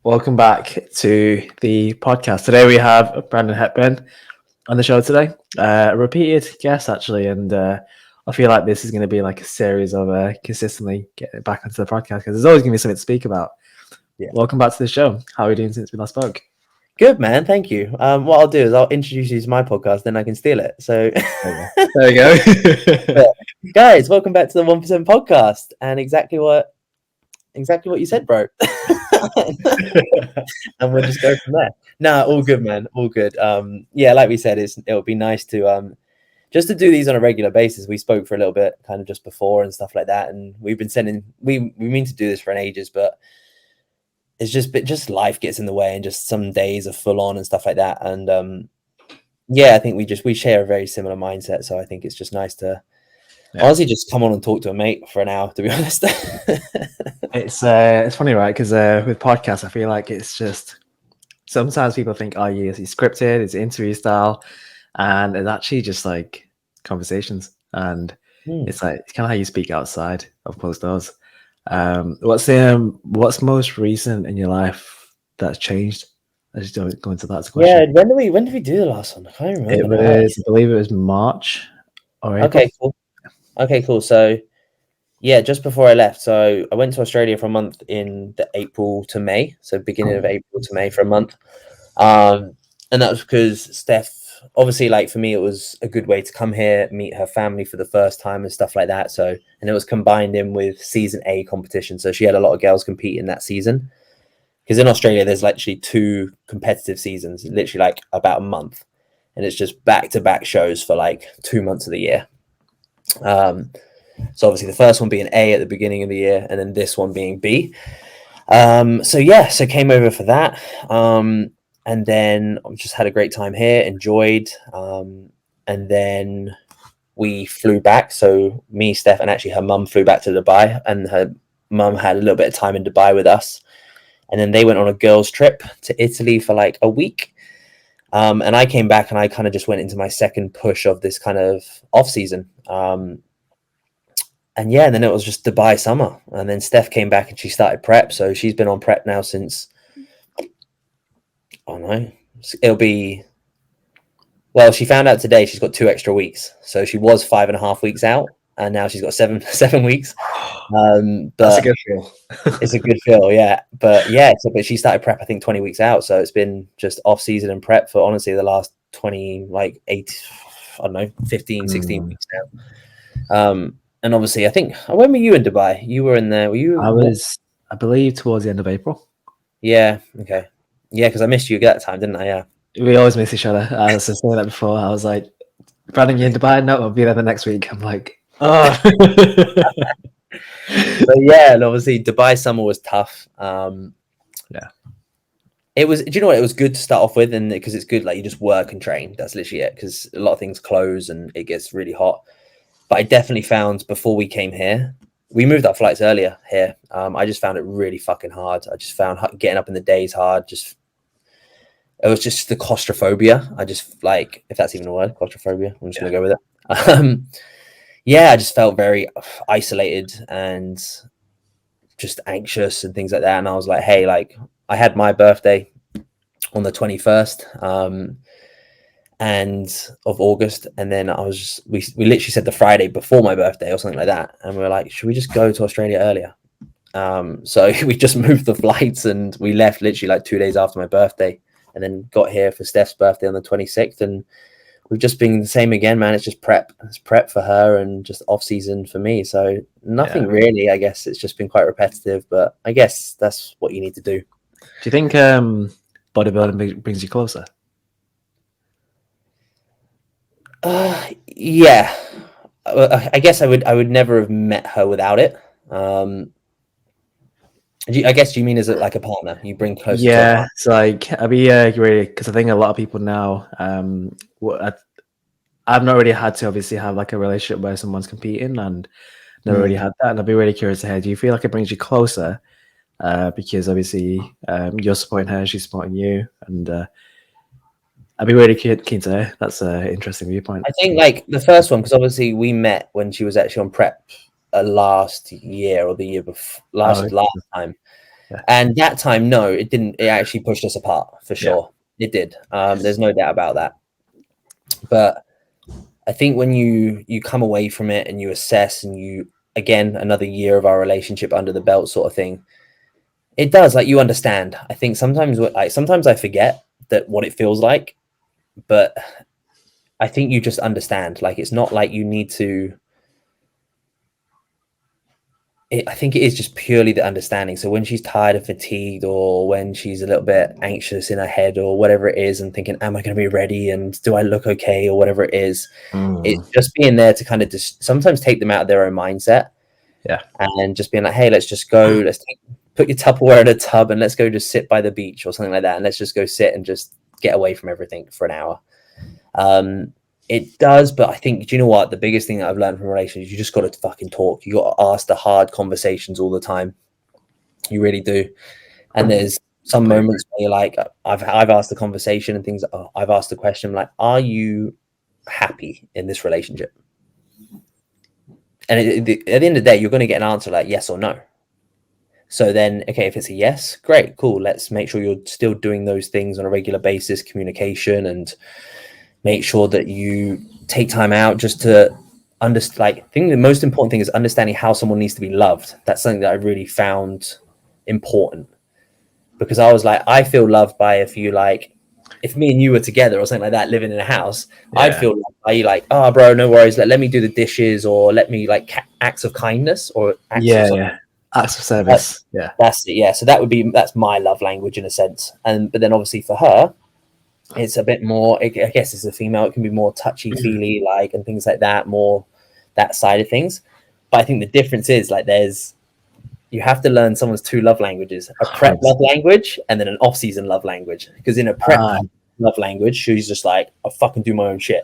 Welcome back to the podcast. Today we have Brandon Hepburn on the show today. A repeated guest, actually, and I feel like this is going to be like a series of consistently getting back onto the podcast because there's always going to be something to speak about. Yeah. Welcome back to the show. How are you doing since we last spoke? Good, man. Thank you. What I'll do is I'll introduce you to my podcast, then I can steal it. So, There you go. guys, welcome back to the 1% podcast. And exactly what you said, bro. And we'll just go from there. Nah, all good, man. All good. Yeah, like we said, it'll be nice to just to do these on a regular basis. We spoke for a little bit, kind of just before and stuff like that, and we've been sending. We mean to do this for an ages, but it's just life gets in the way, and just some days are full on and stuff like that. And yeah, I think we share a very similar mindset, so I think it's just nice to honestly just come on and talk to a mate for an hour, to be honest. It's funny, right? Because with podcasts, I feel like it's just sometimes people think, oh, yeah, it's scripted, it's interview style, and it's actually just like conversations, and it's like it's kind of how you speak outside of closed doors. What's most recent in your life that's changed? I just don't go into that question. Yeah, when did we do the last one? I can't remember. I believe it was March or April. Okay, cool. So yeah, just before I left, so I went to Australia for a month in the April to May, so beginning of April to May for a month. And that was because Steph, obviously, like for me, it was a good way to come here, meet her family for the first time and stuff like that. So, and it was combined in with season A competition. So she had a lot of girls compete in that season. Because in Australia, there's literally 2 competitive seasons, literally like about a month. And it's just back-to-back shows for like 2 months of the year. So obviously the first one being A at the beginning of the year, and then this one being B. So came over for that. And then just had a great time here, enjoyed. And then we flew back. So me, Steph, and actually her mum flew back to Dubai, and her mum had a little bit of time in Dubai with us. And then they went on a girls' trip to Italy for like a week. And I came back and I kind of just went into my second push of this kind of off season. And yeah, then it was just Dubai summer. And then Steph came back and she started prep. So she's been on prep now since, I don't know, she found out today she's got 2 extra weeks. So she was 5.5 weeks out, and now she's got 7 weeks. But that's a good feel. It's a good feel, yeah. But yeah, but she started prep, I think, 20 weeks out. So it's been just off season and prep for honestly the last 15, 16 weeks now. And obviously, I think, when were you in Dubai? You were in there. Were you? I believe, towards the end of April. Yeah. Okay. Yeah, because I missed you at that time, didn't I? Yeah. We always miss each other. I was just saying that before. I was like, Brandon, you in Dubai? No, I'll be there the next week. I'm like, oh. But yeah, and obviously Dubai summer was tough. Yeah. It was. Do you know what? It was good to start off with, and because it's good, like you just work and train. That's literally it. Because a lot of things close and it gets really hot. But I definitely found before we came here, we moved our flights earlier here. I just found it really fucking hard. I just found getting up in the days hard. It was just the claustrophobia. I just like, if that's even a word, claustrophobia. I'm just gonna go with it. Yeah, I just felt very isolated and just anxious and things like that. And I was like, hey, like I had my birthday on the 21st. And of August, and then we literally said the Friday before my birthday or something like that, and we were like, should we just go to Australia earlier? So we just moved the flights and we left literally like 2 days after my birthday, and then got here for Steph's birthday on the 26th, and we've just been the same again, man. It's just prep for her and just off season for me, so nothing really. I guess it's just been quite repetitive, but I guess that's what you need to do. Do you think bodybuilding brings you closer? Yeah, I guess I would never have met her without it. I guess you mean as like a partner, you bring closer. Yeah, it's like I'd be really, because I think a lot of people now. I've not really had to obviously have like a relationship where someone's competing, and never really had that. And I'd be really curious to hear, do you feel like it brings you closer? Because obviously you're supporting her, she's supporting you, and I'd be really keen to hear. That's an interesting viewpoint. I think like the first one, because obviously we met when she was actually on prep last year or the year before, last time. Yeah. And that time, no, it didn't. It actually pushed us apart for sure. It did. There's no doubt about that. But I think when you come away from it and you assess and you, again, another year of our relationship under the belt sort of thing, it does, like, you understand. I think sometimes sometimes I forget that what it feels like, but I think you just understand. Like, it's not like you need to. I think it is just purely the understanding. So when she's tired and fatigued, or when she's a little bit anxious in her head, or whatever it is, and thinking, "Am I going to be ready? And do I look okay?" or whatever it is, it's just being there to kind of just sometimes take them out of their own mindset, Yeah. and just being like, "Hey, let's just go. Put your Tupperware in a tub and let's go just sit by the beach or something like that, and let's just go sit and just get away from everything for an hour." It does, but I think, do you know what? The biggest thing that I've learned from relationships, you just got to fucking talk. You got to ask the hard conversations all the time. You really do. And there's some moments where you're like, I've asked the conversation and things. I've asked the question, like, are you happy in this relationship? And at the end of the day, you're going to get an answer like yes or no. So then, okay, if it's a yes, great, cool. Let's make sure you're still doing those things on a regular basis, communication, and make sure that you take time out just to understand. Like, I think the most important thing is understanding how someone needs to be loved. That's something that I really found important, because I was like, I feel loved by, if me and you were together or something like that, living in a house, I'd feel loved by you, like, oh, bro, no worries. Let me do the dishes, or let me, like, acts of kindness or acts of something. Acts of service. That's it. Yeah. So that's my love language in a sense. But then obviously for her, it's a bit more, I guess it's a female, it can be more touchy feely, like, and things like that, more that side of things. But I think the difference is, like, you have to learn someone's two love languages: a prep love language and then an off-season love language. Because in a prep love language, she's just like, I fucking do my own shit.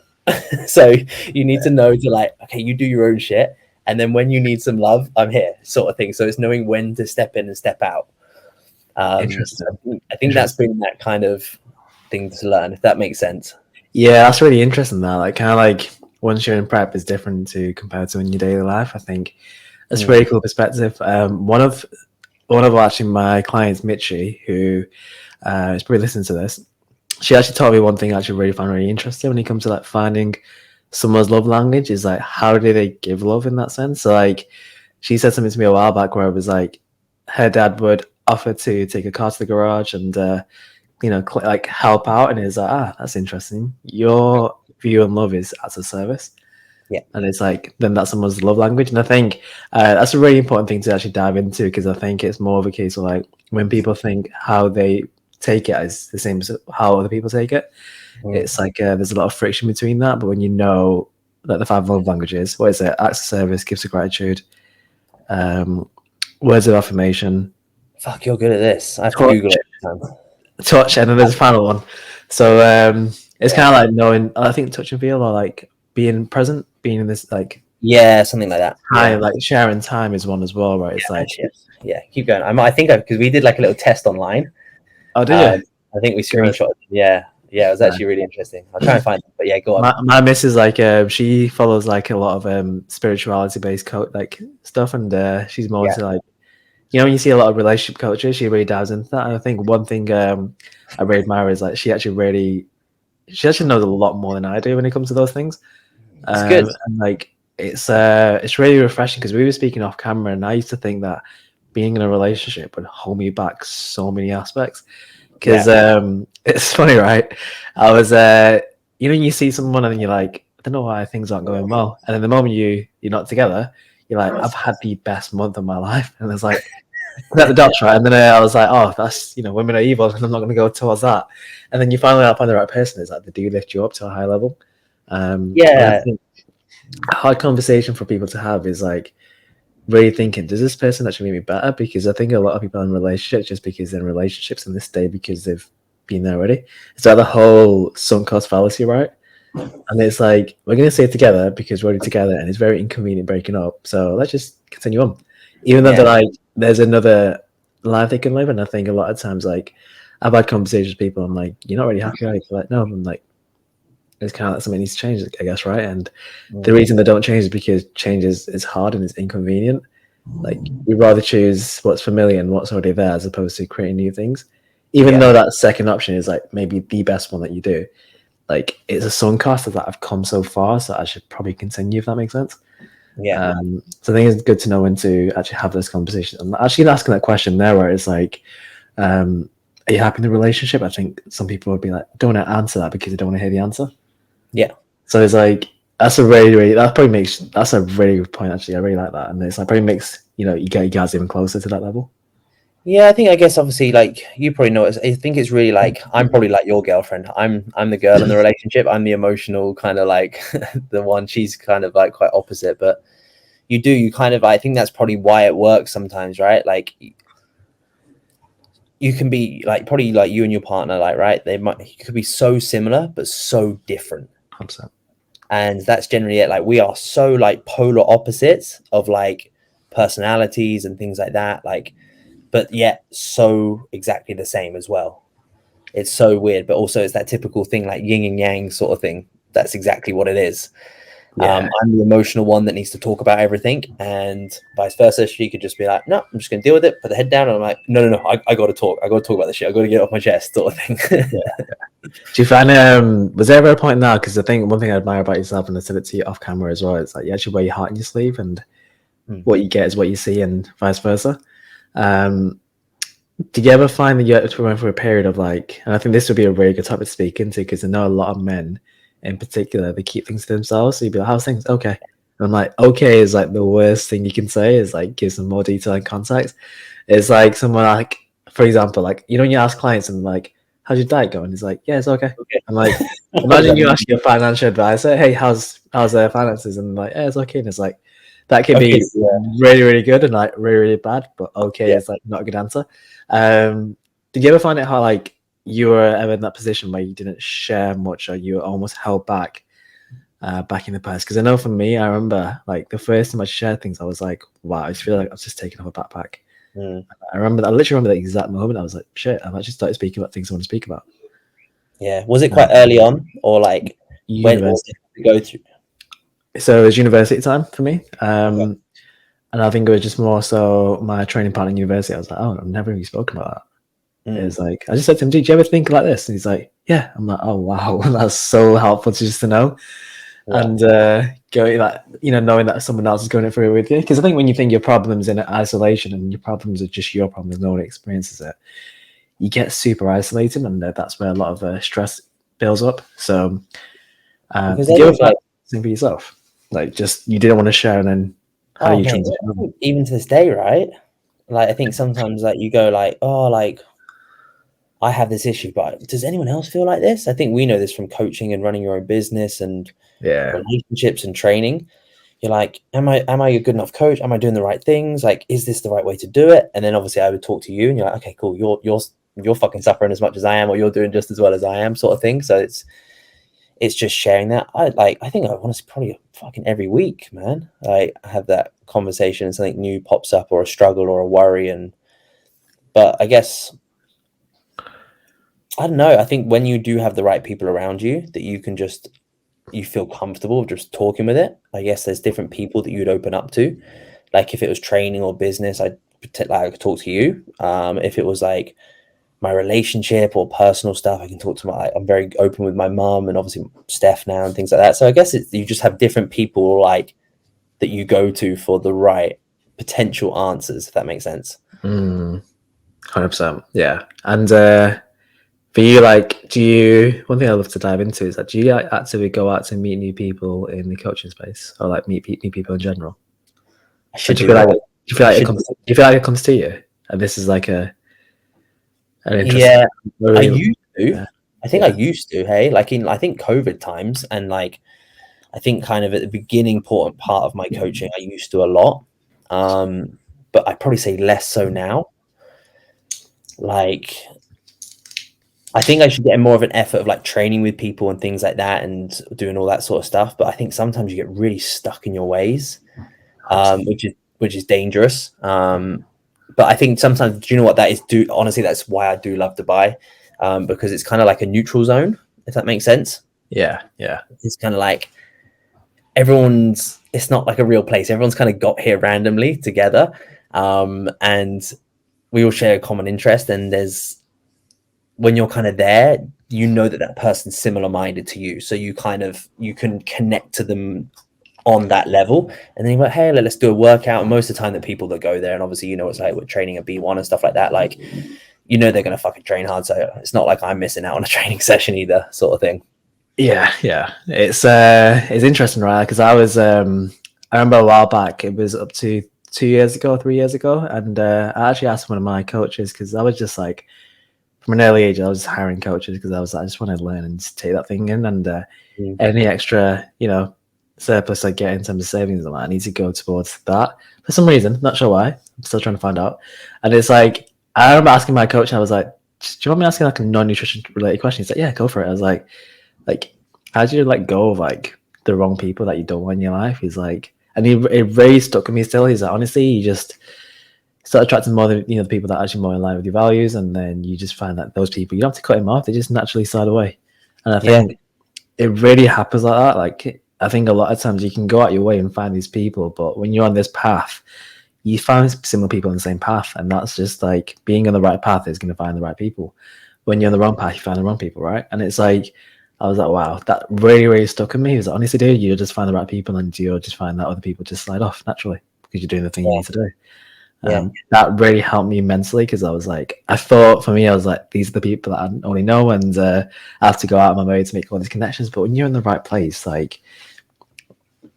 So you need to know to, like, okay, you do your own shit, and then when you need some love, I'm here, sort of thing. So it's knowing when to step in and step out. Interesting. I think that's been that kind of thing to learn, if that makes sense. Yeah, that's really interesting. That, like, kind of like once you're in prep is different to compared to in your daily life. I think that's a really cool perspective. One of actually my clients, Mitchie, who is probably listening to this, she actually told me one thing I actually really found really interesting when it comes to, like, finding someone's love language is, like, how do they give love in that sense. So, like, she said something to me a while back where it was like her dad would offer to take a car to the garage and like, help out, and it's like, that's interesting. Your view on love is as a service. Yeah. And it's like, then that's someone's love language. And I think that's a really important thing to actually dive into, because I think it's more of a case of, like, when people think how they take it is the same as how other people take it. It's like there's a lot of friction between that. But when you know that the 5 love languages, what is it? Acts of service, gifts of gratitude, words of affirmation. Fuck, you're good at this. I have to Google it. Touch, and then there's a final one. So it's kind of like knowing, I think, touch and feel, or like being present, being in this, like, something like that. Time, like sharing time is one as well, right? It's like, keep going. I think because we did, like, a little test online. Oh, did you? I think we screenshot. Yeah, it was actually really interesting. I'll try and find it, but yeah, go on. My missus, like, she follows, like, a lot of spirituality based like stuff, and she's more into, like, when you see a lot of relationship coaches, she really dives into that. And I think one thing I really admire is, like, she actually knows a lot more than I do when it comes to those things. It's good. And, like, it's really refreshing, because we were speaking off camera, and I used to think that being in a relationship would hold me back so many aspects. Because it's funny, right? I was, you see someone and then you're like, I don't know why things aren't going well. And then the moment you're not together, you're like, I've had the best month of my life. And it's like, at the dots, right? And then I was like, oh, that's, women are evil, and I'm not going to go towards that. And then you finally find the right person. Is like, they do lift you up to a high level. I think a hard conversation for people to have is, like, really thinking, does this person actually make me better? Because I think a lot of people are in relationships just because they're in relationships, and they stay because they've been there already. It's like the whole sunk cost fallacy, right? And it's like, we're going to stay together because we're already together, and it's very inconvenient breaking up. So let's just continue on. Even though they're like, there's another life they can live. And I think a lot of times, like, I've had conversations with people, I'm like, you're not really happy, are you? They're like, no. I'm like, it's kind of like something needs to change, I guess, right? And the reason they don't change is because change is hard and it's inconvenient. Like we'd rather choose what's familiar and what's already there as opposed to creating new things. Even Yeah. though that second option is like maybe the best one that you do, like it's a sunk cost that I've come so far, so I should probably continue if that makes sense. Yeah. So I think it's good to know when to actually have this conversation. And actually asking that question there, where it's like, are you happy in the relationship? I think some people would be like, don't want to answer that because they don't want to hear the answer. Yeah. So it's like that's a really good point. Actually, I really like that, and it's like probably makes you get you guys even closer to that level. Yeah, I guess obviously like you probably know I think it's really like I'm probably like your girlfriend. I'm the girl in the relationship. I'm the emotional kind of like the one. She's kind of like quite opposite, but you kind of I think that's probably why it works sometimes, right? Like you can be like probably like you and your partner, like right? You could be so similar but so different. 100%. And that's generally it. Like we are so like polar opposites of like personalities and things like that. Like but yet so exactly the same as well. It's so weird, but also it's that typical thing like yin and yang sort of thing. That's exactly what it is. Yeah, I'm the emotional one that needs to talk about everything, and vice versa. She could just be like, "No, I'm just going to deal with it." Put the head down, and I'm like, "No, I got to talk. I got to talk about this shit. I got to get it off my chest," sort of thing. yeah. Do you find was there ever a point now? Because I think one thing I admire about yourself, and I said it to you off camera as well, it's like you actually wear your heart in your sleeve, and what you get is what you see, and vice versa. Did you ever find that you had to run through a period of like, and I think this would be a very good topic to speak into because I know a lot of men in particular, they keep things to themselves. So you'd be like, how's things? Okay. And I'm like, okay is like the worst thing you can say is like give some more detail and context. It's like someone like, for example, like, when you ask clients and like, how's your diet going? He's like, yeah, it's okay. I'm like, imagine you ask your financial advisor, hey, how's their finances? And like, yeah, it's okay. And it's like, that could Okay, be yeah. really, really good and like really, really bad, but okay Yeah. is like not a good answer. Did you ever find it how like you were ever in that position where you didn't share much or you were almost held back back in the past? Because I know for me, I remember like the first time I shared things, I was like, wow, I just feel like I was just taking off a backpack. I literally remember the exact moment. I was like, shit, I've actually started speaking about things I want to speak about. Yeah. Was it quite early on, or like when or University. did you go through? So it was university time for me. And I think it was just more so my training partner in university. I was like, oh, I've never really spoken about that. It's like, I just said to him, did you ever think like this? And he's like, yeah. I'm like, oh, wow. That's so helpful just to know. Yeah. And going like, knowing that someone else is going through it with you. Because I think when you think your problems in isolation and your problems are just your problems, no one experiences it, you get super isolated. And that's where a lot of stress builds up. So Because did then you ever it's find like, something for yourself? Like just, you didn't want to share and then how do oh you man, transition? even to this day, right? Like I think sometimes like you go like, oh, like I have this issue, but does anyone else feel like this? I think we know this from coaching and running your own business and Yeah. relationships and training. You're like, am I a good enough coach? Am I doing the right things? Like, is this the right way to do it? And then obviously I would talk to you and you're like, okay, cool. You're fucking suffering as much as I am, or you're doing just as well as I am, sort of thing. So it's just sharing that. I think I want to probably fucking every week, man. I have that conversation and something new pops up or a struggle or a worry. But I guess, I don't know. I think when you do have the right people around you that you feel comfortable just talking with it. I guess there's different people that you'd open up to. Like if it was training or business, I could talk to you. If it was like my relationship or personal stuff, I can talk to I'm very open with my mum and obviously Steph now and things like that. So I guess you just have different people like that you go to for the right potential answers, if that makes sense. 100%. Yeah. And for you, like, one thing I love to dive into is that do you like, actively go out to meet new people in the coaching space or like meet new people in general? I Or should do you do feel like more. do you feel like it comes to you? And this is like an interesting. Yeah, I Really, used to. yeah, I think I used to. Hey, like I think COVID times and like I think kind of at the beginning important part of my coaching, I used to a lot. But I probably say less so now. Like I think I should get more of an effort of like training with people and things like that and doing all that sort of stuff. But I think sometimes you get really stuck in your ways, which is dangerous. But I think sometimes, do you know what that is? Honestly, that's why I do love Dubai, because it's kind of like a neutral zone, if that makes sense. yeah, yeah. It's kind of like it's not like a real place. Everyone's kind of got here randomly together, and we all share a common interest. And when you're kind of there, you know that person's similar minded to you, so you can connect to them on that level. And then you're like, hey, let's do a workout. And most of the time, the people that go there, and obviously it's like we're training at B1 and stuff like that, like they're gonna fucking train hard, so it's not like I'm missing out on a training session either, sort of thing. Yeah, it's interesting, right? Because I remember a while back, it was up to 3 years ago, and I actually asked one of my coaches, because I was just like, from an early age, I was hiring coaches because I was like, I just want to learn and just take that thing in, and any extra surplus I get in terms of savings, I need to go towards that for some reason. Not sure why. I'm still trying to find out. And it's like, I remember asking my coach, and I was like, do you want me asking like a non-nutrition related question? He's like, yeah, go for it. I was like, how do you let go of like the wrong people that you don't want in your life? He's like, and it really stuck with me still. He's like, honestly, you just start attracting more than the people that are actually more in line with your values, and then you just find that those people, you don't have to cut them off, they just naturally slide away. And I think it really happens like that. Like, I think a lot of times you can go out your way and find these people, but when you're on this path, you find similar people on the same path, and that's just like being on the right path is going to find the right people. When you're on the wrong path, you find the wrong people, right? And it's like, I was like, wow, that really, really stuck with me. He was like, honestly, dude, you just find the right people, and you'll just find that other people just slide off naturally because you're doing the thing you need to do. That really helped me immensely, because I was like, I thought for me, I was like, these are the people that I only know, and I have to go out of my way to make all these connections. But when you're in the right place, like,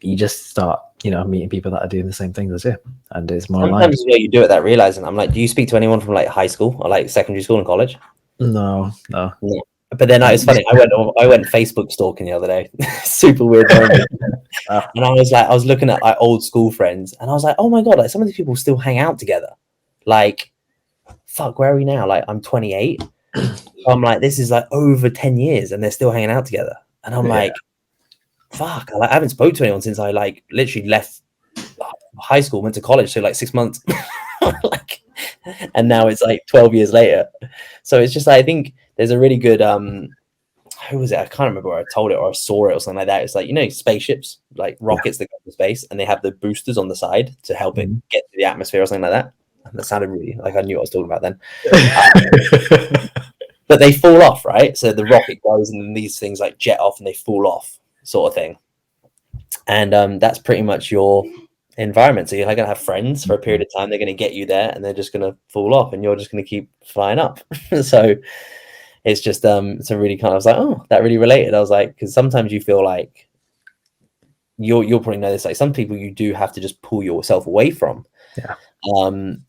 you just start, meeting people that are doing the same things as you, and it's more sometimes you do it that realizing. I'm like, do you speak to anyone from like high school or like secondary school and college? No. But then it's funny. I went Facebook stalking the other day. Super weird moment. And I was looking at like old school friends, and I was like, oh my god, like some of these people still hang out together. Like, fuck, where are we now? Like, I'm 28. I'm like, this is like over 10 years, and they're still hanging out together. And I'm like, fuck, I haven't spoke to anyone since I like literally left high school, went to college, so like 6 months. Like, and now it's like 12 years later. So it's just like, I think there's a really good who was it? I can't remember where I told it or I saw it or something like that. It's like, spaceships, like rockets that go to space, and they have the boosters on the side to help it get to the atmosphere or something like that. And that sounded really like I knew what I was talking about then. But they fall off, right? So the rocket goes, and then these things like jet off and they fall off, sort of thing. And that's pretty much your environment. So you're like going to have friends for a period of time. They're going to get you there, and they're just going to fall off, and you're just going to keep flying up. So it's just it's a really kind of, I was like, oh, that really related. I was like, because sometimes you feel like you'll probably know this, like some people you do have to just pull yourself away from.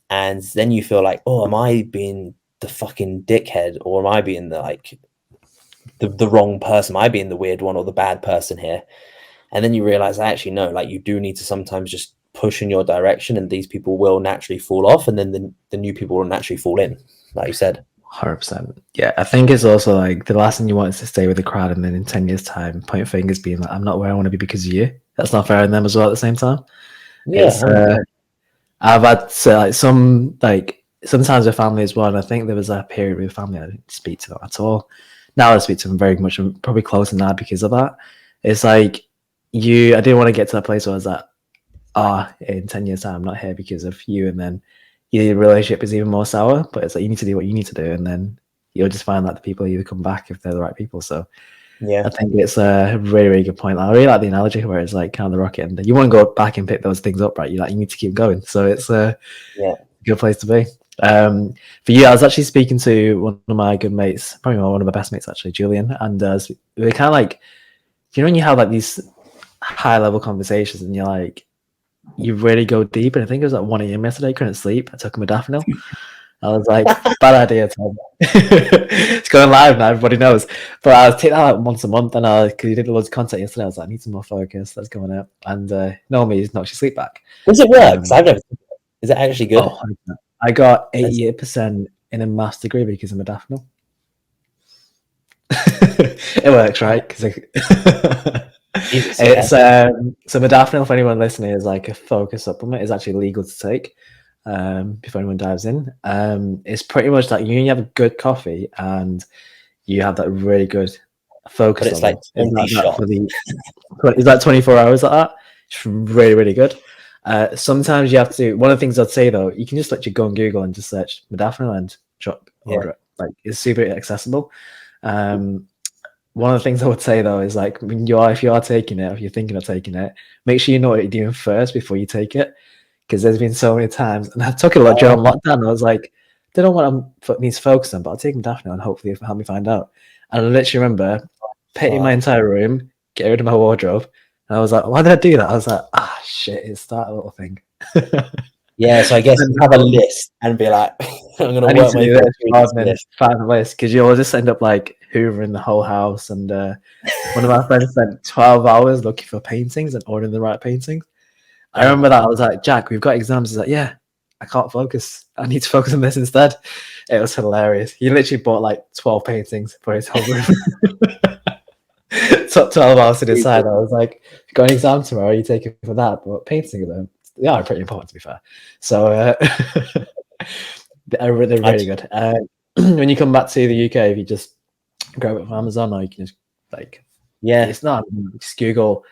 And then you feel like, oh, am I being the fucking dickhead, or am I being the wrong person? Am I being the weird one or the bad person here? And then you realize, actually, no, like you do need to sometimes just push in your direction, and these people will naturally fall off, and then the new people will naturally fall in, like you said. 100%. Yeah, I think it's also like the last thing you want is to stay with the crowd, and then in 10 years' time, point fingers being like, I'm not where I want to be because of you. That's not fair on them as well at the same time. Yeah. I've had sometimes with family as well, and I think there was a period with family I didn't speak to them at all. Now I speak to them very much. I'm probably closer now because of that. It's like I didn't want to get to that place where I was like, in 10 years' time, I'm not here because of you, and then your relationship is even more sour. But it's like, you need to do what you need to do, and then you'll just find that the people either come back if they're the right people. So yeah, I think it's a really, really good point. I really like the analogy where it's like kind of the rocket, and you want to go back and pick those things up, right? You need to keep going. So it's a good place to be. For you, I was actually speaking to one of my good mates, probably one of my best mates actually, Julian, and we were kind of like, when you have like these high level conversations, and you're like, you really go deep. And I think it was at 1 a.m. yesterday, couldn't sleep. I took a modafinil. I was like, bad idea, Tom. It's going live now, everybody knows. But I was taking that like once a month, and because you did loads of content yesterday, I was like, I need some more focus. That's going out. And normally it knocks your sleep back. Does it work? I've never. Is it actually good? Oh, I got 88% in a master's degree because of modafinil. It works, right? It's so modafinil, for anyone listening, is like a focus supplement. It's actually legal to take. Before anyone dives in, it's pretty much like you have a good coffee and you have that really good focus it's like level. Is 20 that shots. for the? Is that 24 hours like that? It's really, really good. Sometimes you have to. One of the things I'd say though, you can just literally go on Google and just search modafinil and order it. Like it's super accessible. One of the things I would say though is like if you are taking it, or if you're thinking of taking it, make sure you know what you're doing first before you take it. Because there's been so many times, and I took it a lot during lockdown. I was like, don't know what I need to focus on, but I'll take modafinil and hopefully it'll help me find out. And I literally remember painting my entire room, get rid of my wardrobe, and I was like, why did I do that? I was like, shit, it's that little thing. Yeah, so I guess have a list and be like, I'm gonna I need work to my do way this through rather this than list. find the list because you'll just end up like hoovering the whole house. And one of my friends spent 12 hours looking for paintings and ordering the right paintings. I remember that. I was like, Jack, we've got exams. He's like, yeah, I can't focus. I need to focus on this instead. It was hilarious. He literally bought like 12 paintings for his whole room. Took 12 hours to decide. I was like, you've got an exam tomorrow, you take it for that. But painting them, they are pretty important to be fair. So they're really good. When you come back to the UK, if you just grab it from Amazon, or you can just like, it's not just Google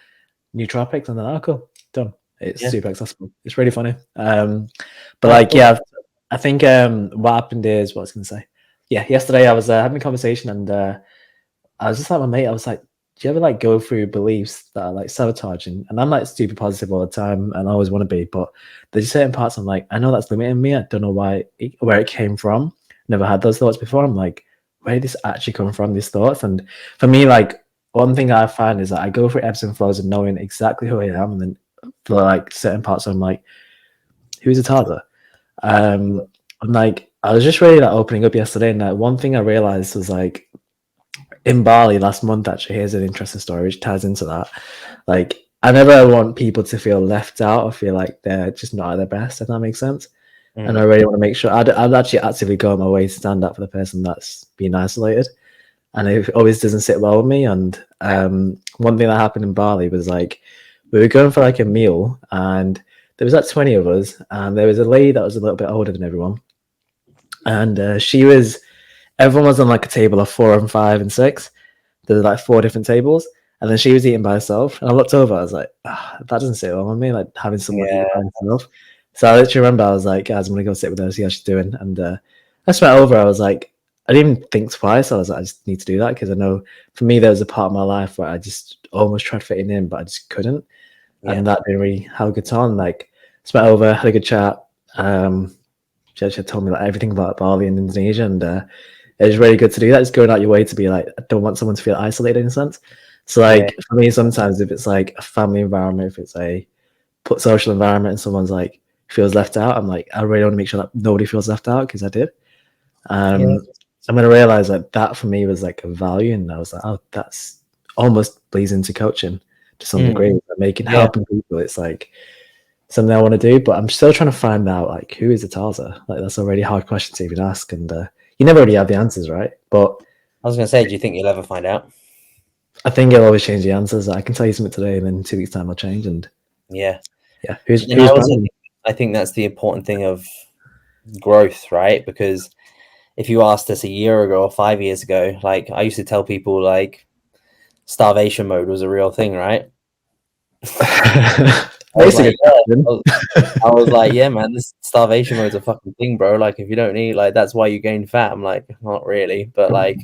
nootropics and then cool, done. It's super accessible. It's really funny. But like, cool. I think what happened is what I was going to say. Yeah, yesterday I was having a conversation and I was just like my mate. I was like, do you ever like go through beliefs that are like sabotaging? And I'm like super positive all the time, and I always want to be. But there's certain parts I'm like, I know that's limiting me. I don't know where it came from. Never had those thoughts before. I'm like, where did this actually come from? These thoughts. And for me, like one thing I find is that I go through ebbs and flows of knowing exactly who I am, and then for like certain parts, I'm like, who's Irtaza? And like I was just really like opening up yesterday, and like one thing I realized was like in Bali last month. Actually, here's an interesting story which ties into that. Like I never want people to feel left out or feel like they're just not at their best, if that makes sense. And I really want to make sure I'd actually actively go on my way to stand up for the person that's being isolated. And it always doesn't sit well with me. And one thing that happened in Bali was like we were going for like a meal, and there was like 20 of us, and there was a lady that was a little bit older than everyone, and everyone was on like a table of 4 and 5 and 6. There were like 4 different tables, and then she was eating by herself. And I looked over, I was like, that doesn't sit well with me, like having someone eat by himself. So I literally remember I was like, guys, I'm gonna go sit with her, see how she's doing. And I just went over. I was like, I didn't even think twice. I was like, I just need to do that because I know for me there was a part of my life where I just almost tried fitting in, but I just couldn't. And that didn't really have a good time. Like, just went over, had a good chat. She actually told me like everything about Bali and Indonesia, and it was really good to do that. Just going out your way to be like, I don't want someone to feel isolated in a sense. So like for me, sometimes if it's like a family environment, if it's a social environment, and someone's like feels left out, I'm like, I really want to make sure that nobody feels left out because I did. I'm gonna realize that for me was like a value, and I was like, oh, that's almost bleeds into coaching to some degree, like helping people. It's like something I want to do, but I'm still trying to find out like who is Irtaza. Like that's a really hard question to even ask, and you never really have the answers, right? But I was going to say, do you think you'll ever find out? I think it'll always change the answers. I can tell you something today, and then 2 weeks time I'll change. And who's Brandon? I think that's the important thing of growth, right? Because if you asked us a year ago or 5 years ago, like I used to tell people like starvation mode was a real thing, right? I was like, yeah, man, this starvation mode's a fucking thing, bro. Like, if you don't eat, like, that's why you gain fat. I'm like, not really, but like,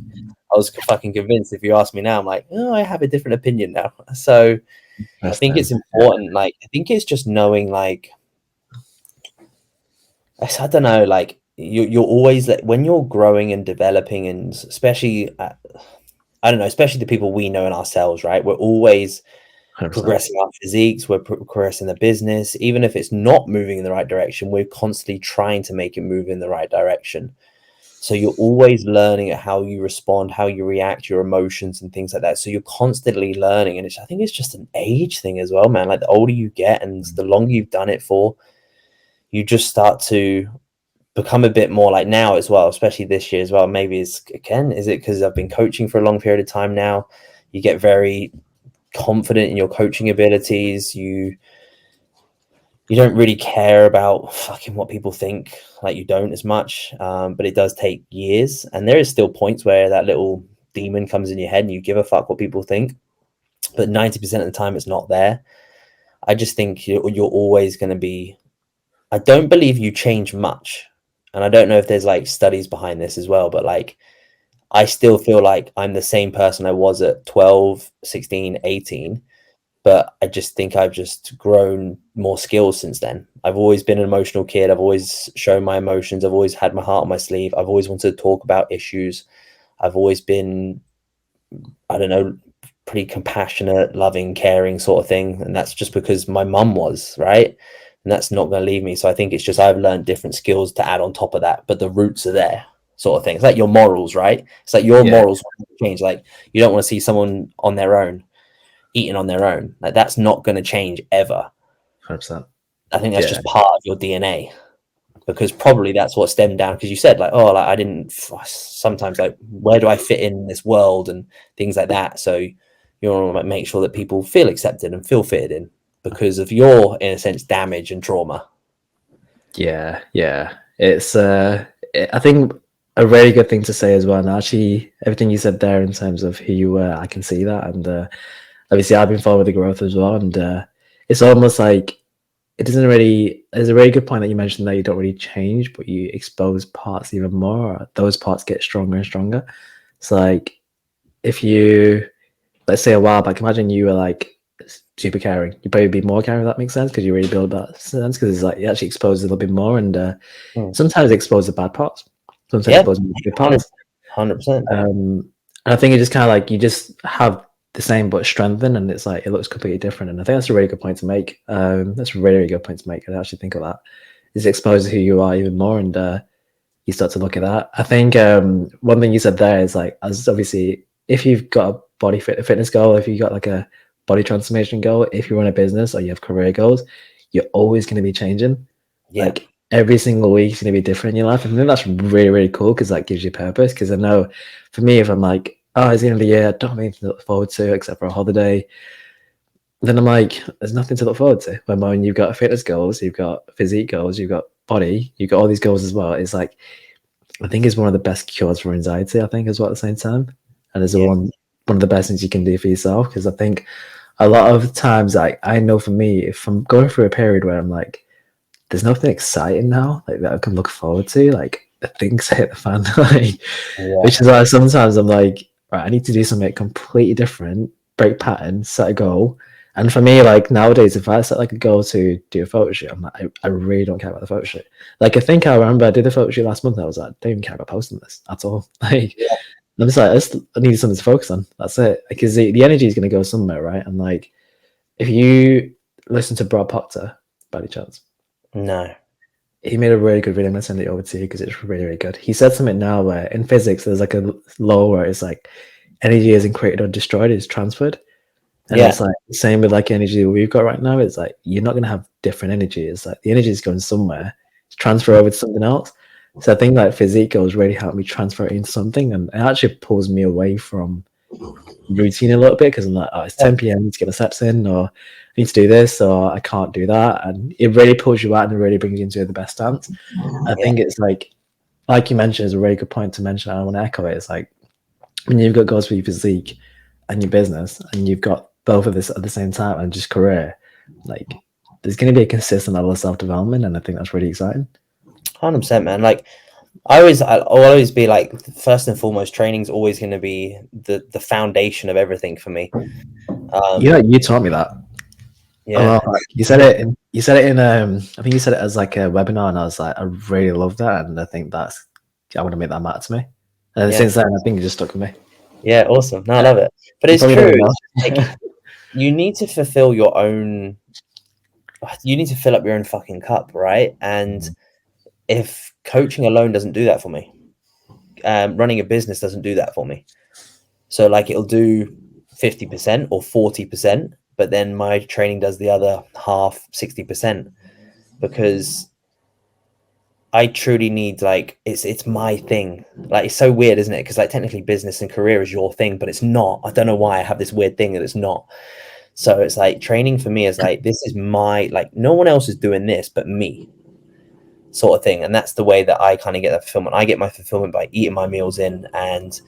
I was fucking convinced. If you ask me now, I'm like, oh, I have a different opinion now. So, I think it's important. Like, I think it's just knowing, like, I don't know, like, you're always like when you're growing and developing, and especially, I don't know, especially the people we know in ourselves, right? We're always 100%. Progressing our physiques, we're progressing the business. Even if it's not moving in the right direction, we're constantly trying to make it move in the right direction. So you're always learning at how you respond, how you react, your emotions and things like that. So you're constantly learning. And I think it's just an age thing as well, man. Like the older you get and the longer you've done it for, you just start to become a bit more like now as well, especially this year as well. Maybe is it because I've been coaching for a long period of time now? You get very confident in your coaching abilities. You don't really care about fucking what people think, like you don't as much, but it does take years, and there is still points where that little demon comes in your head and you give a fuck what people think, but 90% of the time it's not there. I just think you're always going to be, I don't believe you change much. And I don't know if there's like studies behind this as well, but like, I still feel like I'm the same person I was at 12, 16, 18, but I just think I've just grown more skills since then. I've always been an emotional kid. I've always shown my emotions. I've always had my heart on my sleeve. I've always wanted to talk about issues. I've always been, I don't know, pretty compassionate, loving, caring sort of thing. And that's just because my mum was, right? And that's not going to leave me. So I think it's just I've learned different skills to add on top of that, but the roots are there, sort of thing. It's like your morals, right? It's like your morals change. Like you don't want to see someone on their own, eating on their own. Like that's not going to change ever. 100%. I think that's just part of your DNA, because probably that's what stemmed down. Because you said like, oh, like I didn't sometimes like, where do I fit in this world and things like that. So you want to make sure that people feel accepted and feel fitted in because of your, in a sense, damage and trauma. Yeah. It's I think a really good thing to say as well. And actually, everything you said there in terms of who you were, I can see that. And obviously, I've been following the growth as well. And it's almost like it doesn't really. There's a really good point that you mentioned that you don't really change, but you expose parts even more. Those parts get stronger and stronger. It's like if you, let's say a while back, imagine you were like super caring. You'd probably be more caring, if that makes sense, because you really build that sense. Because it's like you actually expose a little bit more, and sometimes expose the bad parts. Sometimes expose the good parts. 100%. And I think it just kind of like you just have the same but strengthen, and it's like it looks completely different. And I think that's a really good point to make. That's a really, really good point to make. I actually think of that. Is expose who you are even more, and you start to look at that. I think one thing you said there is like, as obviously, if you've got a body fitness goal, if you got like a body transformation goal, if you run a business or you have career goals, you're always going to be changing. Like every single week is going to be different in your life. I think that's really, really cool because that gives you purpose. Because I know for me, if I'm like, oh, it's the end of the year, I don't have anything to look forward to except for a holiday, then I'm like, there's nothing to look forward to. When you've got fitness goals, you've got physique goals, you've got body, you've got all these goals as well. It's like, I think it's one of the best cures for anxiety, I think, as well at the same time. And it's one of the best things you can do for yourself. Because I think a lot of times, I know for me, if I'm going through a period where I'm like, there's nothing exciting now, like that I can look forward to, like things hit the fan, which is why sometimes I'm like, right, I need to do something completely different, break pattern, set a goal. And for me, like nowadays, if I set like a goal to do a photo shoot, I'm like, I really don't care about the photo shoot. Like I think I remember I did a photo shoot last month. I was like, I don't even care about posting this at all. Like I'm just like, I need something to focus on. That's it. Because the energy is going to go somewhere, right? And like, if you listen to Brad Proctor by any chance, no, he made a really good video. I'm gonna send it over to you because it's really, really good. He said something now where in physics there's like a law where it's like energy isn't created or destroyed, it's transferred. And it's like the same with like energy we've got right now. It's like you're not gonna have different energy. It's like the energy is going somewhere, it's transfer over to something else. So I think like physique goals really help me transfer it into something, and it actually pulls me away from routine a little bit because I'm like, oh, it's 10 p.m. I need to get my steps in, or I need to do this, or I can't do that, and it really pulls you out and it really brings you into the best stance. I think it's like you mentioned, is a really good point to mention. I want to echo it. It's like when you've got goals for your physique and your business, and you've got both of this at the same time, and just career, like there's going to be a consistent level of self-development, and I think that's really exciting. 100%, man. Like I'll always be like, first and foremost, training's always going to be the foundation of everything for me. You taught me that. Yeah, you said it in I think you said it as like a webinar, and I was like, I really love that, and I think I want to make that matter to me. And since then, I think it just stuck with me. Yeah, awesome. No, I love it. But it's true. Like, you need to fulfill your own. You need to fill up your own fucking cup, right? And if coaching alone doesn't do that for me, running a business doesn't do that for me. So like it'll do 50% or 40%, but then my training does the other half, 60%, because I truly need, like, it's my thing. Like, it's so weird, isn't it? Because like technically business and career is your thing, but it's not. I don't know why I have this weird thing that it's not. So it's like training for me is like, this is my, like, no one else is doing this but me, sort of thing. And that's the way that I kind of get that fulfillment. I get my fulfillment by eating my meals in and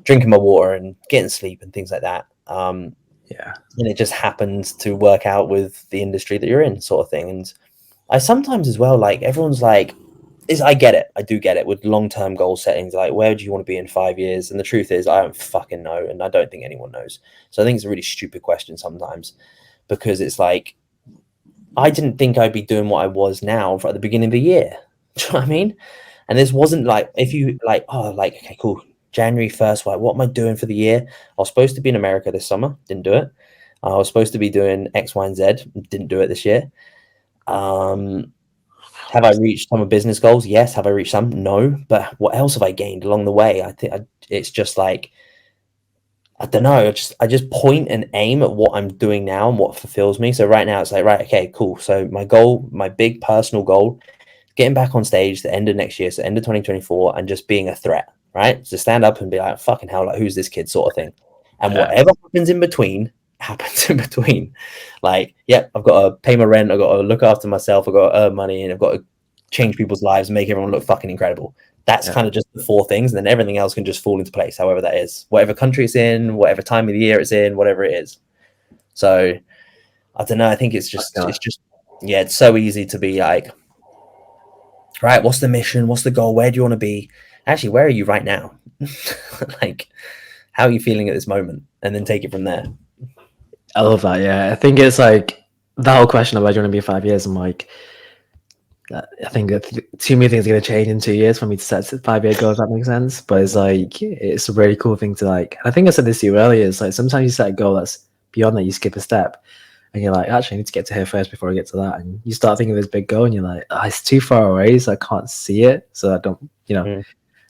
drinking my water and getting sleep and things like that. Yeah. And it just happens to work out with the industry that you're in, sort of thing. And I sometimes as well, like everyone's like, I get it. I do get it with long-term goal settings. Like, where do you want to be in 5 years? And the truth is, I don't fucking know. And I don't think anyone knows. So I think it's a really stupid question sometimes, because it's like, I didn't think I'd be doing what I was now at the beginning of the year. Do you know what I mean? And this wasn't like, if you like, oh, like, okay, cool. January 1st, like, what am I doing for the year? I was supposed to be in America this summer. Didn't do it. I was supposed to be doing X, Y, and Z. Didn't do it this year. Have I reached some of business goals? Yes. Have I reached some? No. But what else have I gained along the way? I think it's just like, I don't know. I just point and aim at what I'm doing now and what fulfills me. So right now it's like, right, okay, cool. So my goal, my big personal goal, getting back on stage the end of next year, so end of 2024, and just being a threat, right? To stand up and be like, fucking hell, like, who's this kid, sort of thing. And whatever happens in between happens in between. Like, yeah, I've got to pay my rent, I've got to look after myself, I've got to earn money, and I've got to change people's lives and make everyone look fucking incredible. That's kind of just the 4 things, and then everything else can just fall into place, however that is, whatever country it's in, whatever time of the year it's in, whatever it is. So I don't know. I think it's just yeah, it's so easy to be like, right, what's the mission? What's the goal? Where do you want to be? Actually, where are you right now? Like, how are you feeling at this moment? And then take it from there. I love that. Yeah, I think it's like the whole question of where do you want to be in 5 years. I'm like, I think that too many things are going to change in 2 years for me to set 5-year goals. That makes sense. But it's like, it's a really cool thing to like. I think I said this to you earlier. It's like sometimes you set a goal that's beyond that, you skip a step, and you're like, actually, I need to get to here first before I get to that. And you start thinking of this big goal, and you're like, oh, it's too far away, so I can't see it. So I don't,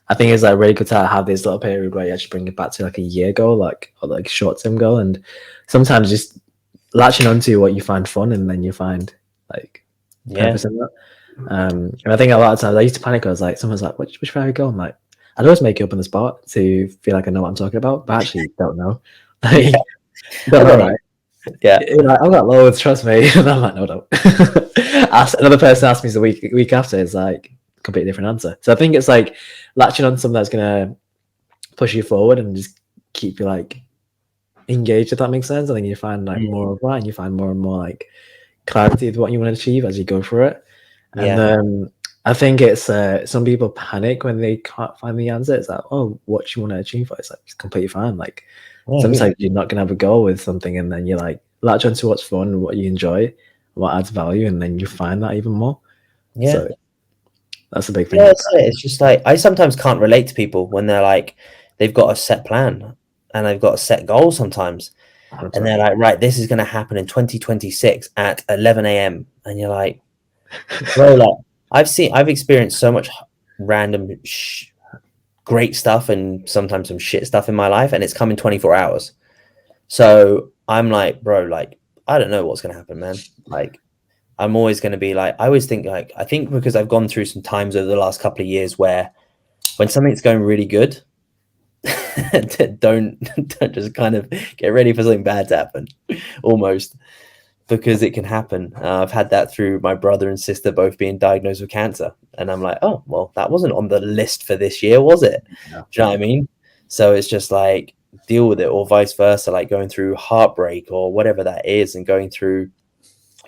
I think it's like really good to have this little period where you actually bring it back to like a year goal, like, or like short term goal, and sometimes just latching onto what you find fun, and then you find like purpose in that. And I think a lot of times I used to panic. I was like, someone's like, which way I go? I'm like, I'd always make it up on the spot to feel like I know what I'm talking about, but actually don't know. Like, don't know, right? Yeah, like, I've got loads, trust me. And I'm like, no, don't. Another person asked me the week after, it's like completely different answer. So I think it's like latching on something that's gonna push you forward and just keep you like engaged, if that makes sense. I think you find like more of that, and you find more and more like clarity of what you want to achieve as you go through it. And then I think it's some people panic when they can't find the answer. It's like, oh, what do you want to achieve? It's like, it's completely fine. Like sometimes you're not gonna have a goal with something, and then you like latch onto what's fun, what you enjoy, what adds value, and then you find that even more. Yeah, so that's a big thing. Yeah, it's just like, I sometimes can't relate to people when they're like, they've got a set plan and they've got a set goal sometimes, 100%. and they're like, right, this is going to happen in 2026 at 11 a.m. And you're like, bro, like, I've experienced so much random great stuff and sometimes some shit stuff in my life, and it's come in 24 hours. So I'm like, bro, like, I don't know what's going to happen, man. Like, I'm always going to be like, I always think like, I think because I've gone through some times over the last couple of years where when something's going really good, don't just kind of get ready for something bad to happen, almost, because it can happen. I've had that through my brother and sister both being diagnosed with cancer, and I'm like, oh, well, that wasn't on the list for this year, was it? No. Do you know what I mean? So it's just like, deal with it, or vice versa, like going through heartbreak or whatever that is, and going through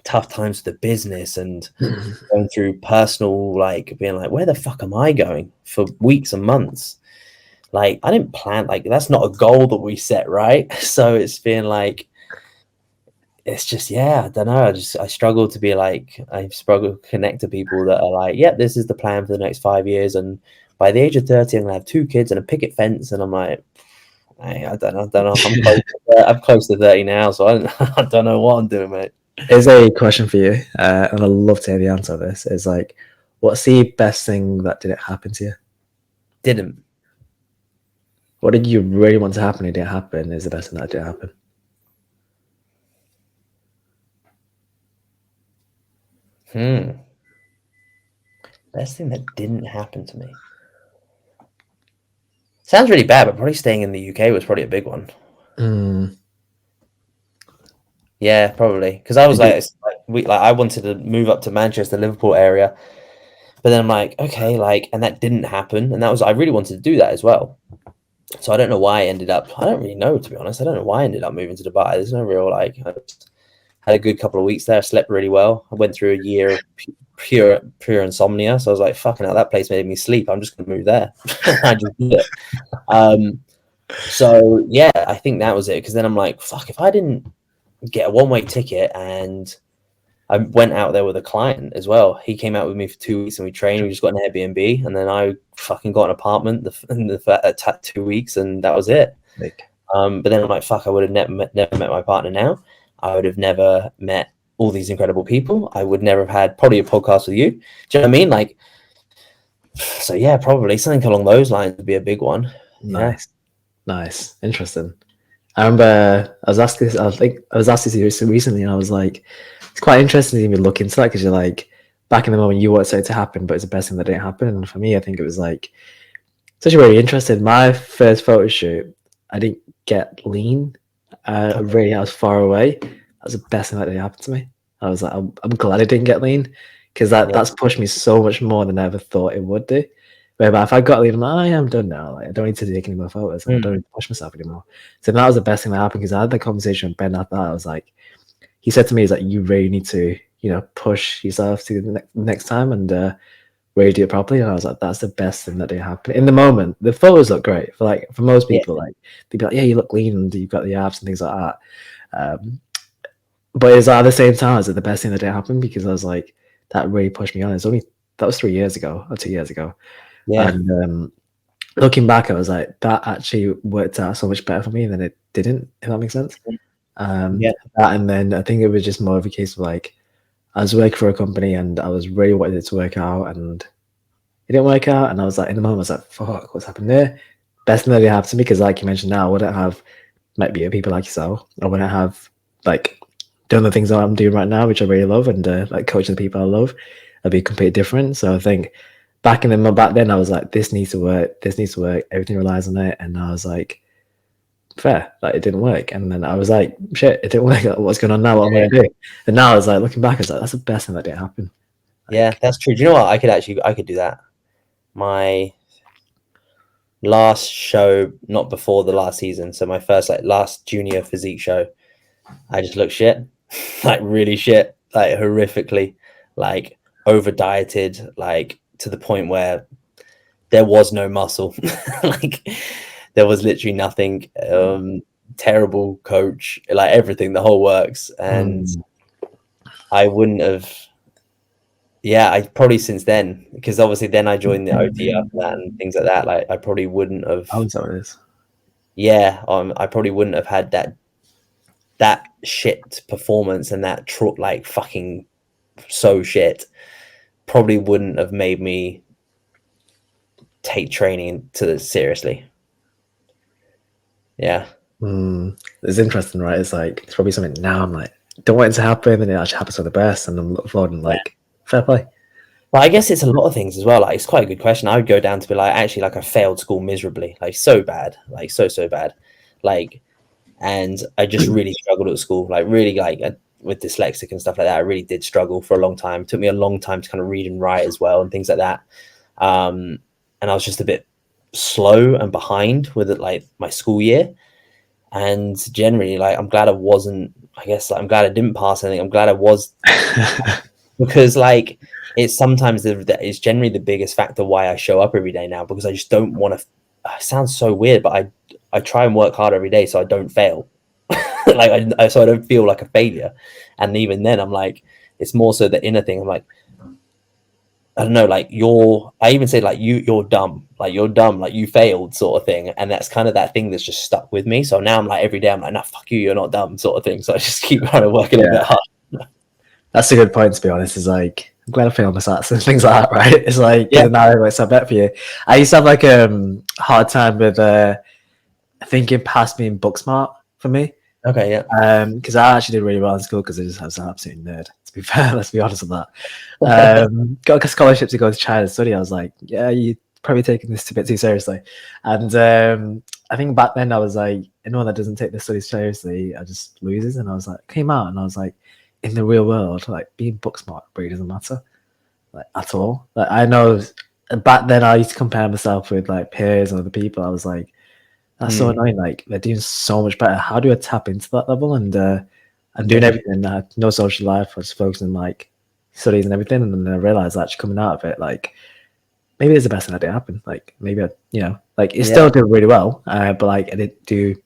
tough times with the business and going through personal, like being like, where the fuck am I going for weeks and months? Like, I didn't plan, like, that's not a goal that we set, right? So it's been like, it's just, yeah, I don't know. I struggle to be like, I struggle to connect to people that are like, yeah, this is the plan for the next 5 years, and by the age of 30 I'm gonna have 2 kids and a picket fence. And I'm like, hey, I don't know. I'm close to 30 now, so I don't know what I'm doing, mate. Here's a question for you, and I'd love to hear the answer to this. Is like, what's the best thing that didn't happen to you? Didn't. What did you really want to happen? It didn't happen. Is the best thing that didn't happen? Best thing that didn't happen to me. Sounds really bad, but probably staying in the UK was probably a big one. Yeah, probably, because I was like, I wanted to move up to Manchester, Liverpool area, but then I'm like, okay, like, and that didn't happen, and that was, I really wanted to do that as well. So I don't know why I ended up. I don't really know, to be honest. I don't know why I ended up moving to Dubai. There's no real like. I just had a good couple of weeks there. I slept really well. I went through a year of pure insomnia. So I was like, fucking hell, that place made me sleep. I'm just gonna move there. I just did it. So yeah, I think that was it. Because then I'm like, fuck, if I didn't get a one-way ticket and I went out there with a client as well. He came out with me for 2 weeks and we trained. We just got an Airbnb, and then I fucking got an apartment in the 2 weeks, and that was it. Like, But then I'm like, fuck, I would have never met my partner now. I would have never met all these incredible people. I would never have had probably a podcast with you. Do you know what I mean? Like, so yeah, probably something along those lines would be a big one. nice, interesting. I remember I was asked this recently, and I was like, it's quite interesting to even look into that, because you're like, back in the moment you wanted it to happen, but it's the best thing that didn't happen. And for me, I think it was like such a really interesting. My first photo shoot, I didn't get lean. Really, I was far away. That was the best thing that didn't happen to me. I was like, I'm glad I didn't get lean, because that's pushed me so much more than I ever thought it would do. But if I got lean, I'm like, I'm done now. Like, I don't need to take any more photos. I don't need to push myself anymore. So that was the best thing that happened, because I had the conversation with Ben after that. I was like, he said to me, he's like, you really need to, push yourself to the next time and really do it properly. And I was like, that's the best thing that did happen. In the moment, the photos look great. For most people, like, they'd be like, yeah, you look lean and you've got the abs and things like that. But it's at the same time, is it the best thing that did happen? Because I was like, that really pushed me on. That was 3 years ago or 2 years ago. Yeah. And looking back, I was like, that actually worked out so much better for me than it didn't, if that makes sense. That, and then I think it was just more of a case of like, I was working for a company and I was really wanting it to work out, and it didn't work out. And I was like, in the moment, I was like, fuck, what's happened there? Best thing that did happen to me, because like you mentioned now, I wouldn't have met people like yourself. I wouldn't have like done the things that I'm doing right now, which I really love, and like coaching the people I love. It'd be completely different. So I think back then, I was like, this needs to work. Everything relies on it. And I was like, fair, like it didn't work. And then I was like, shit, it didn't work. What's going on now? What am I gonna do? And now I was like, looking back, I was like, that's the best thing that didn't happen. Yeah, that's true. Do you know what? I could do that. My last show, not before the last season, so my first last junior physique show, I just looked shit, like really shit, like horrifically, like over dieted, like to the point where there was no muscle, like there was literally nothing. Terrible coach, like everything, the whole works, and I wouldn't have. Yeah, I probably since then, because obviously then I joined the OT after that and things like that. Like I probably wouldn't have. Oh, so it is. Yeah, I probably wouldn't have had that shit performance, and that like fucking so shit. Probably wouldn't have made me take training seriously. Yeah. It's interesting, right? It's like, it's probably something now I'm like, don't want it to happen, and it actually happens for the best, and I'm looking forward and like, fair play. But I guess it's a lot of things as well. Like, it's quite a good question. I would go down to be like, actually, like I failed school miserably, like so bad, like so bad, like, and I just really struggled at school, like really, like with dyslexic and stuff like that. I really did struggle for a long time. It took me a long time to kind of read and write as well and things like that. And I was just a bit slow and behind with it, like my school year. And generally, like, I'm glad I wasn't. I guess I'm glad I didn't pass anything. I'm glad I was, because like it's sometimes it's generally the biggest factor why I show up every day now, because I just don't want to. It sounds so weird, but I try and work hard every day so I don't fail. Like so I don't feel like a failure. And even then, I'm like, it's more so the inner thing. I'm like, I don't know, like I even say like you're dumb, like you failed sort of thing. And that's kind of that thing that's just stuck with me. So now I'm like, every day I'm like, nah, fuck you, you're not dumb sort of thing. So I just keep trying to work a little bit hard. That's a good point, to be honest. Is like, I'm glad I failed my stats and things like that, right? It's like, now it works out better for you. I used to have like hard time with thinking past being book smart for me. Okay, yeah. Because I actually did really well in school, because I just was an absolute nerd, to be fair. Let's be honest with that. Got a scholarship to go to China to study. I was like, yeah, you're probably taking this a bit too seriously. And I think back then I was like, anyone that doesn't take the studies seriously, I just loses. And I was like, came out and I was like, in the real world, like being book smart really doesn't matter, like at all. Like I know back then I used to compare myself with like peers and other people. I was like, That's so annoying. Like they're doing so much better. How do I tap into that level and doing everything? No social life. I was focusing like studies and everything, and then I realized actually coming out of it, like maybe it's the best thing that did happen. Like maybe like it still did really well, but like I didn't do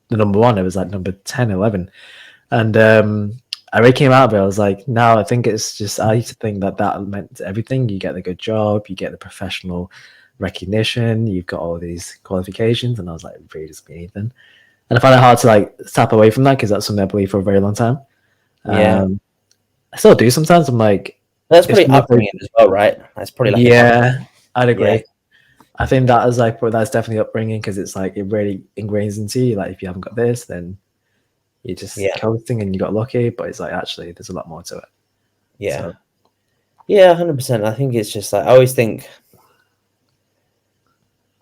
the number one. It was like number 10, 11. And I really came out of it. I was like, no, I think it's just, I used to think that meant everything. You get the good job, you get the professional recognition, you've got all these qualifications. And I was like, it really doesn't mean anything. And I find it hard to like tap away from that because that's something I believe for a very long time. I still do sometimes. I'm like, that's pretty upbringing as well, right? That's probably like I'd agree. I think that is like, that's definitely upbringing because it's like it really ingrains into you. Like if you haven't got this, then you're just coasting and you got lucky. But it's like actually there's a lot more to it. Yeah, 100%. I think it's just like I always think.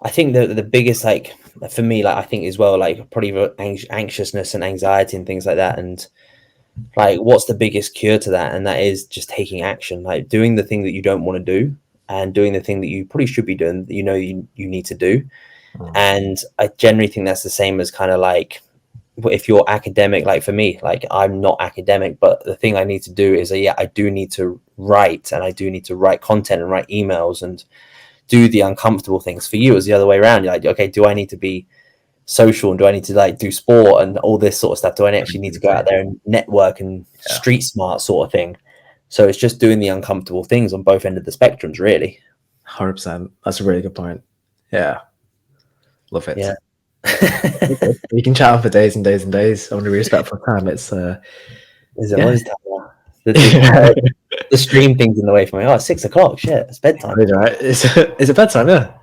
I think the biggest like for me, like I think as well, like probably anxiousness and anxiety and things like that, and like what's the biggest cure to that, and that is just taking action, like doing the thing that you don't want to do and doing the thing that you probably should be doing that you need to do. And I generally think that's the same as kind of like if you're academic, like for me, like I'm not academic, but the thing I need to do is I do need to write, and I do need to write content and write emails and do the uncomfortable things. For you, it's the other way around. You're like, okay, do I need to be social and do I need to like do sport and all this sort of stuff? Do I actually need to go out there and network and street smart sort of thing? So it's just doing the uncomfortable things on both ends of the spectrums, really. 100%. That's a really good point. Yeah. Love it. Yeah. We can chat on for days and days and days. I want to be respectful of time. It's is it what is that? The stream thing's in the way for me. Oh, it's 6 o'clock. Shit, it's bedtime. Right? Is it bedtime? Yeah.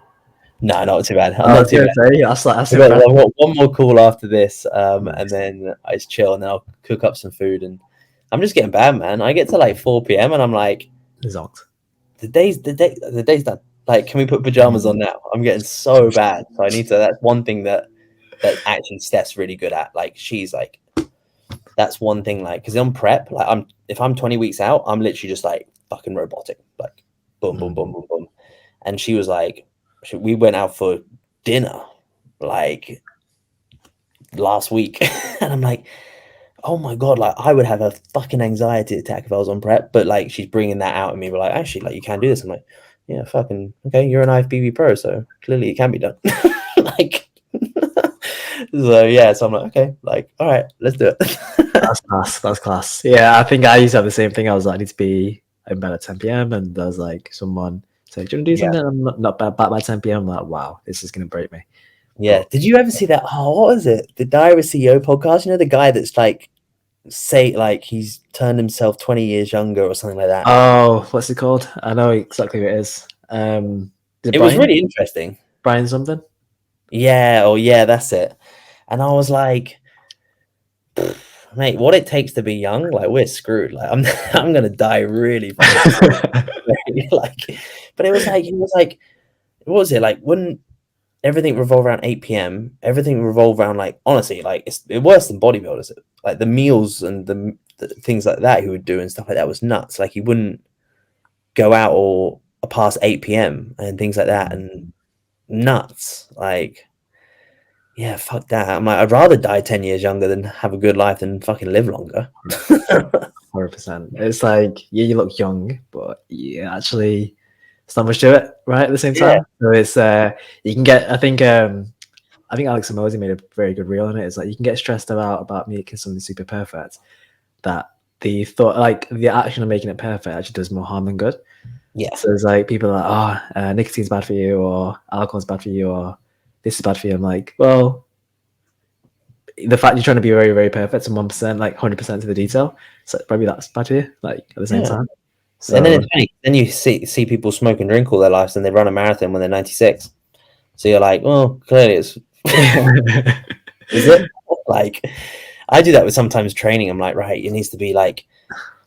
No, not too bad. I'm not too bad. That's I've got one more call after this, and then I just chill, and then I'll cook up some food, and I'm just getting bad, man. I get to like 4 p.m. and I'm like, the day's done. Like, can we put pajamas on now? I'm getting so bad. So I need to. That's one thing that actually Steph's really good at. Like, she's like, that's one thing. Like, because on prep, like if I'm 20 weeks out, I'm literally just like fucking robotic, like boom, boom, boom, boom, boom. And she was like, we went out for dinner like last week, and I'm like, oh my god, like I would have a fucking anxiety attack if I was on prep. But like she's bringing that out of me. We're like, actually, like you can do this. I'm like, yeah, fucking okay. You're an IFBB pro, so clearly it can be done. Like, so yeah. So I'm like, okay, like, all right, let's do it. That's class. That's class. Yeah, I think I used to have the same thing. I was like, I need to be in bed at 10 p.m. and there's like someone say, do you want to do something? I'm not back by 10 p.m. I'm like, wow, this is gonna break me. Yeah. Did you ever see that? Oh, what was it? The Diary of a CEO podcast? You know, the guy that's like say like he's turned himself 20 years younger or something like that. Oh, what's it called? I know exactly what it is. It was really interesting. Brian something? Yeah, oh yeah, that's it. And I was like, mate, what it takes to be young, like we're screwed. Like I'm gonna die really like, but it was like, what was it like? Wouldn't everything revolve around 8 p.m. Everything revolve around like honestly, like it's worse than bodybuilders. Like the meals and the things like that he would do and stuff like that was nuts. Like he wouldn't go out or past 8 p.m. and things like that and nuts. Like, yeah, fuck that. I'm like, I'd rather die 10 years younger than have a good life than fucking live longer. 100%. It's like, yeah, you look young, but yeah, actually, it's not much to it, right? At the same time, so it's you can get. I think Alex Amosi made a very good reel on it. It's like you can get stressed about making something super perfect. That the thought, like the action of making it perfect, actually does more harm than good. Yeah. So it's like people are like, oh, nicotine's bad for you, or alcohol's bad for you, or this is bad for you. I'm like, well, the fact you're trying to be very, very perfect and 1%, like 100% to the detail, so probably that's bad for you. Like at the same time. So, and then it's funny. Then you see people smoke and drink all their lives, and they run a marathon when they're 96. So you're like, well, clearly it's. Is it like? I do that with sometimes training. I'm like, right, it needs to be like.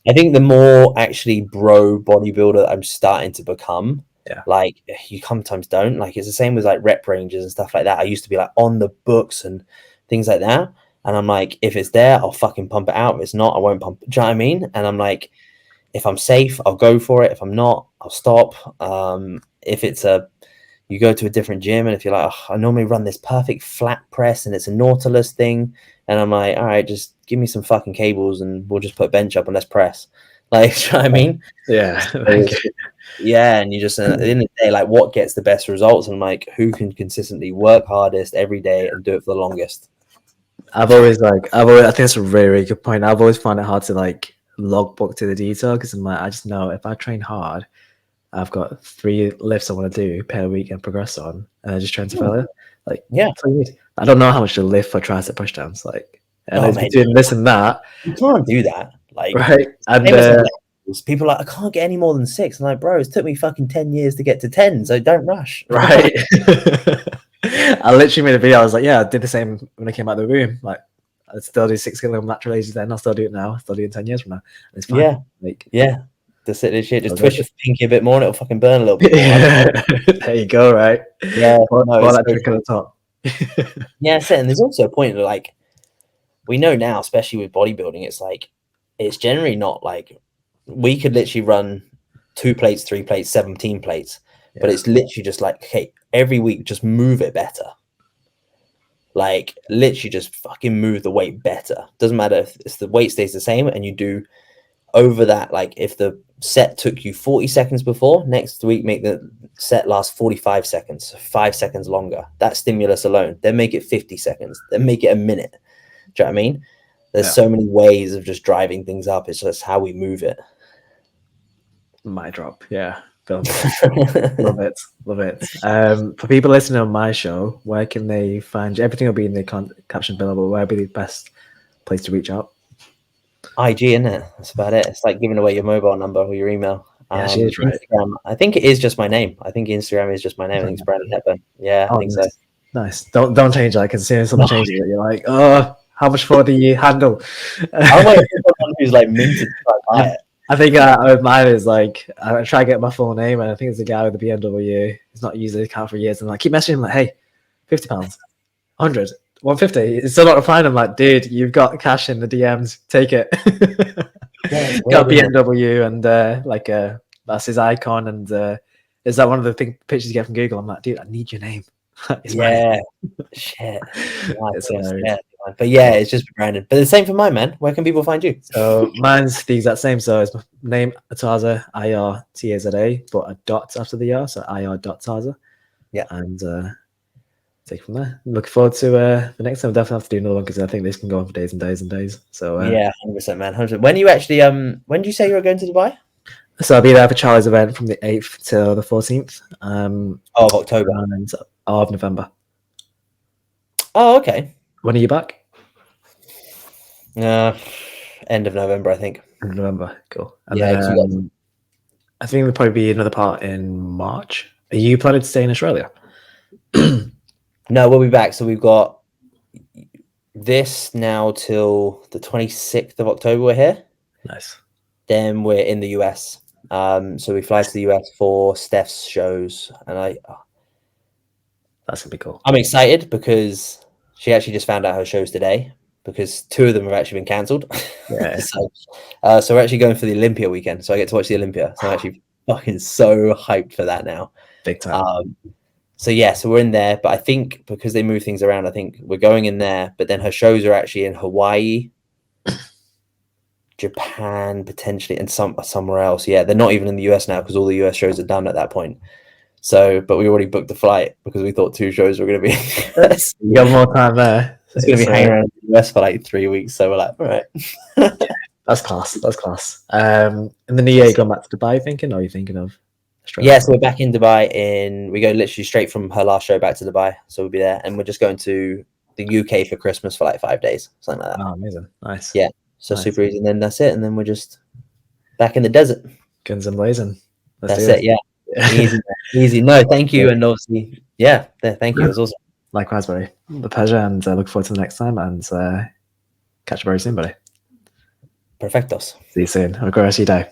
I think the more actually bro bodybuilder I'm starting to become, like you sometimes don't. Like it's the same with like rep ranges and stuff like that. I used to be like on the books and things like that, and I'm like, if it's there, I'll fucking pump it out. If it's not, I won't pump it. Do you know what I mean? And I'm like. If I'm safe, I'll go for it. If I'm not, I'll stop. If it's a, you go to a different gym, and if you're like, oh, I normally run this perfect flat press and it's a Nautilus thing, and I'm like, all right, just give me some fucking cables and we'll just put a bench up and let's press. Like, you know what I mean? Yeah. So yeah, and you just at the end of the day, like, what gets the best results, and like, who can consistently work hardest every day and do it for the longest. I think that's a really, really good point. I've always found it hard to like logbook to the detail because I'm like, I just know if I train hard, I've got 3 lifts I want to do per week and progress on, and I just train to failure. Like, Yeah, that's what you need. I don't know how much to lift for tricep pushdowns. Like, and oh it's man, between this and that, you can't do that. Like, right? And famous levels, people are like, I can't get any more than 6. I'm like, bro, it took me fucking 10 years to get to 10, so don't rush. right. I literally made a video. I was like, yeah, I did the same when I came out of the room. Like, I still do 6 kilogram lateral raises then. I'll still do it now. I'll still do it in 10 years from now. And it's fine. Yeah, Like, yeah. That's it. This shit. Just Okay. twist your pinky a bit more, and it'll fucking burn a little bit more. There you go. Right. Yeah, Pour no, that drink at the top. yeah. So, and there's also a point that, like, we know now, especially with bodybuilding, it's like, it's generally not like we could literally run 2 plates, 3 plates, 17 plates, but it's literally just like, okay, every week just move it better. Like, literally just fucking move the weight better. Doesn't matter if the weight stays the same, and you do over that. Like, if the set took you 40 seconds before, next week make the set last 45 seconds, 5 seconds longer. That stimulus alone, then make it 50 seconds, then make it a minute. Do you know what I mean? There's so many ways of just driving things up. It's just how we move it. My drop. Yeah. Love it. Love it. For people listening on my show, where can they find you? Everything will be in the caption below, but where would be the best place to reach out? IG, isn't it? That's about it. It's like giving away your mobile number or your email. Yeah, she is, right? Instagram, I think it is just my name. I think Instagram is just my name. I think it's Brandon Hepburn. Yeah, I think nice. so. Nice. Don't change that. I can see someone changing it. You're like, oh, how much for the handle? I'm waiting for someone who's like minted to buy it. I think mine is like, I try to get my full name, and I think it's a guy with a BMW. He's not used the account for years, and I keep messaging him like, hey, £50, 100, 150. It's still not replying. I'm like, dude, you've got cash in the DMs. Take it. Yeah, got BMW, and like that's his icon. And is that one of the pictures you get from Google? I'm like, dude, I need your name. Yeah, shit. It's yeah. But yeah, it's just Brandon. But the same for mine, man. Where can people find you? So mine's the exact same. So it's my name, Irtaza, IRTAZA, but a dot after the R, so IR.Taza. Yeah. And take it from there. I'm looking forward to the next time. I'll definitely have to do another one because I think this can go on for days and days and days. So yeah, 100%, man. 100%. When you actually when did you say you were going to Dubai? So I'll be there for Charlie's event from the 8th till the 14th. Of October. And of November. Oh, okay. When are you back? End of November, I think. End of November. Cool. And yeah, then, I think there'll probably be another part in March. Are you planning to stay in Australia? No, we'll be back. So we've got this now till the 26th of October. We're here. Nice. Then we're in the US. So we fly to the US for Steph's shows, and that's gonna be cool. I'm excited because she actually just found out her shows today because 2 of them have actually been cancelled. Yeah. so we're actually going for the Olympia weekend, so I get to watch the Olympia. So I'm actually fucking so hyped for that now. Big time. So yeah, so we're in there, but I think because they move things around, I think we're going in there. But then her shows are actually in Hawaii, Japan potentially, and somewhere else. Yeah, they're not even in the US now because all the US shows are done at that point. So, but we already booked the flight because we thought 2 shows were going to be. You got more time there. It's going to be hanging around in the US for like 3 weeks. So we're like, all right. That's class. That's class. In the new year, you going back to Dubai thinking, or are you thinking of Australia? Yeah, so we're back in Dubai. We go literally straight from her last show back to Dubai. So we'll be there, and we're just going to the UK for Christmas for like 5 days, something like that. Oh, amazing. Nice. Yeah. So nice. super easy. And then that's it. And then we're just back in the desert. Guns and blazing. That's it. Yeah. Easy. No, thank you. And obviously, yeah, thank you. It was awesome. Likewise, buddy. The pleasure, and look forward to the next time, and catch you very soon, buddy. Perfectos. See you soon. Have a great rest of your day.